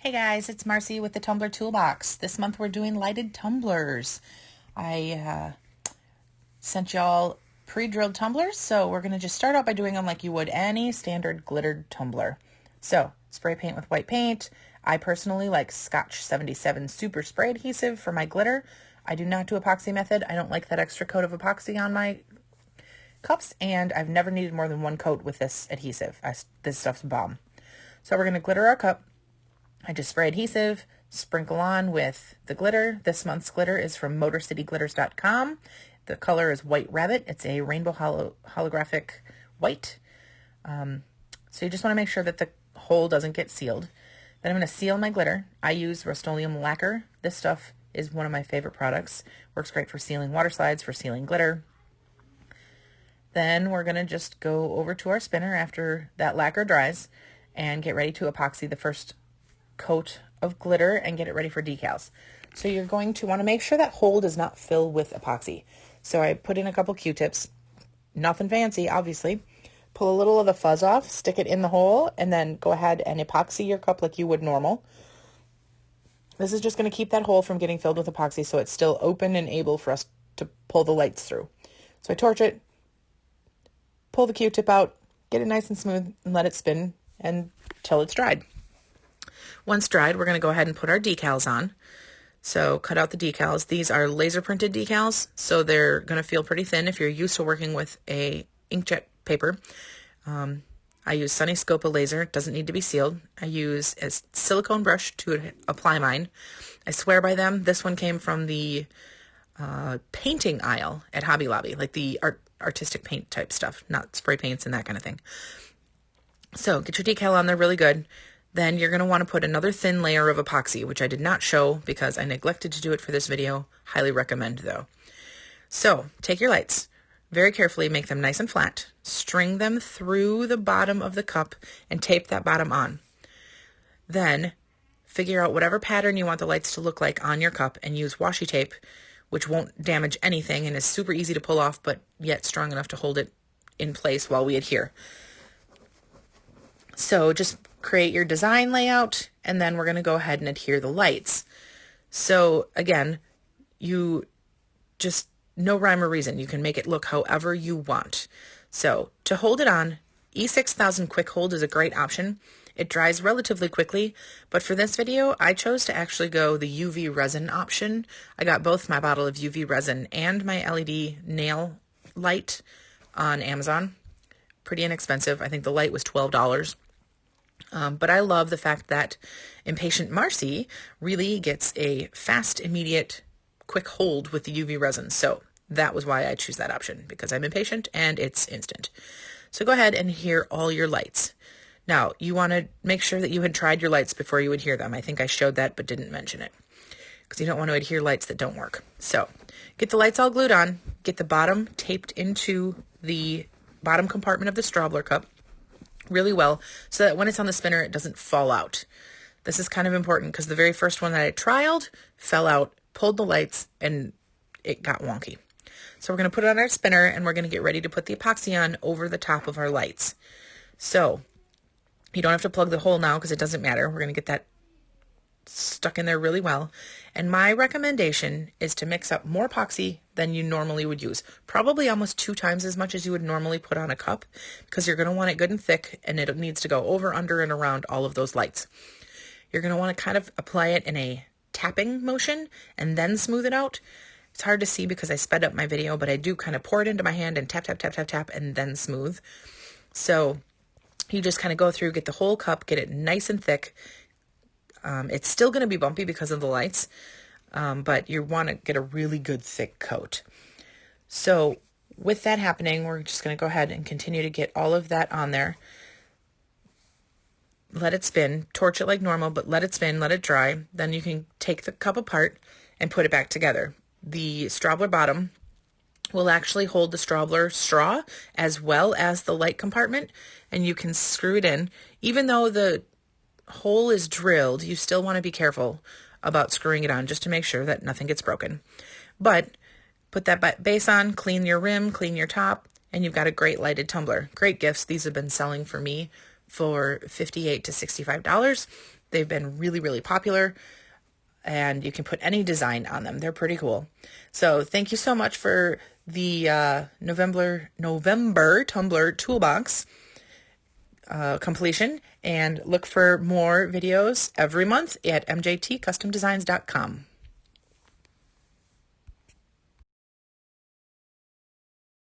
Hey guys, it's Marcy with the Tumbler Toolbox. This month we're doing lighted tumblers. I sent y'all pre-drilled tumblers, so we're going to just start out by doing them like you would any standard glittered tumbler. So, spray paint with white paint. I personally like Scotch 77 Super Spray Adhesive for my glitter. I do not do epoxy method. I don't like that extra coat of epoxy on my cups, and I've never needed more than one coat with this adhesive. This stuff's bomb. So we're going to glitter our cup. I just spray adhesive, sprinkle on with the glitter. This month's glitter is from motorcityglitters.com. The color is White Rabbit. It's a rainbow holographic white. So you just want to make sure that the hole doesn't get sealed. Then I'm going to seal my glitter. I use Rust-Oleum lacquer. This stuff is one of my favorite products. Works great for sealing water slides, for sealing glitter. Then we're going to just go over to our spinner after that lacquer dries and get ready to epoxy the first coat of glitter and get it ready for decals. So you're going to want to make sure that hole does not fill with epoxy. So I put in a couple Q-tips, nothing fancy, obviously. Pull a little of the fuzz off, stick it in the hole, and then go ahead and epoxy your cup like you would normal. This is just going to keep that hole from getting filled with epoxy so it's still open and able for us to pull the lights through. So I torch it, pull the Q-tip out, get it nice and smooth, and let it spin until it's dried. Once dried, we're going to go ahead and put our decals on. So cut out the decals. These are laser printed decals, so they're going to feel pretty thin if you're used to working with a inkjet paper. I use Sunny Scopa laser. It doesn't need to be sealed. I use a silicone brush to apply mine. I swear by them. This one came from the painting aisle at Hobby Lobby, like the artistic paint type stuff, not spray paints and that kind of thing. So get your decal on there really good. Then you're going to want to put another thin layer of epoxy, which I did not show because I neglected to do it for this video. Highly recommend though. So take your lights, very carefully make them nice and flat, string them through the bottom of the cup and tape that bottom on. Then figure out whatever pattern you want the lights to look like on your cup and use washi tape, which won't damage anything and is super easy to pull off, but yet strong enough to hold it in place while we adhere. So just create your design layout, and then we're going to go ahead and adhere the lights. So again, you just, no rhyme or reason. You can make it look however you want. So to hold it on, E6000 Quick Hold is a great option. It dries relatively quickly, but for this video, I chose to actually go the UV resin option. I got both my bottle of UV resin and my LED nail light on Amazon. Pretty inexpensive. I think the light was $12. But I love the fact that Impatient Marcy really gets a fast, immediate, quick hold with the UV resin. So that was why I choose that option, because I'm impatient and it's instant. So go ahead and adhere all your lights. Now, you want to make sure that you had tried your lights before you adhere them. I think I showed that but didn't mention it, because you don't want to adhere lights that don't work. So get the lights all glued on, get the bottom taped into the bottom compartment of the strawbler cup really well so that when it's on the spinner, it doesn't fall out. This is kind of important because the very first one that I trialed fell out, pulled the lights, and it got wonky. So we're going to put it on our spinner and we're going to get ready to put the epoxy on over the top of our lights. So you don't have to plug the hole now because it doesn't matter. We're going to get that stuck in there really well. And my recommendation is to mix up more epoxy than you normally would use. Probably almost 2 times as much as you would normally put on a cup, because you're going to want it good and thick, and it needs to go over, under, and around all of those lights. You're going to want to kind of apply it in a tapping motion and then smooth it out. It's hard to see because I sped up my video, but I do kind of pour it into my hand and tap, tap, tap, tap, tap, and then smooth. So you just kind of go through, get the whole cup, get it nice and thick. It's still going to be bumpy because of the lights, but you want to get a really good thick coat. So with that happening, we're just going to go ahead and continue to get all of that on there. Let it spin, torch it like normal, but let it spin, let it dry. Then you can take the cup apart and put it back together. The strawbler bottom will actually hold the strawbler straw as well as the light compartment, and you can screw it in. Even though the hole is drilled, you still want to be careful about screwing it on just to make sure that nothing gets broken. But put that base on, clean your rim, clean your top, and you've got a great lighted tumbler. Great gifts. These have been selling for me for $58 to $65. They've been really, really popular, and you can put any design on them. They're pretty cool. So thank you so much for the November Tumbler Toolbox completion, and look for more videos every month at mjtcustomdesigns.com.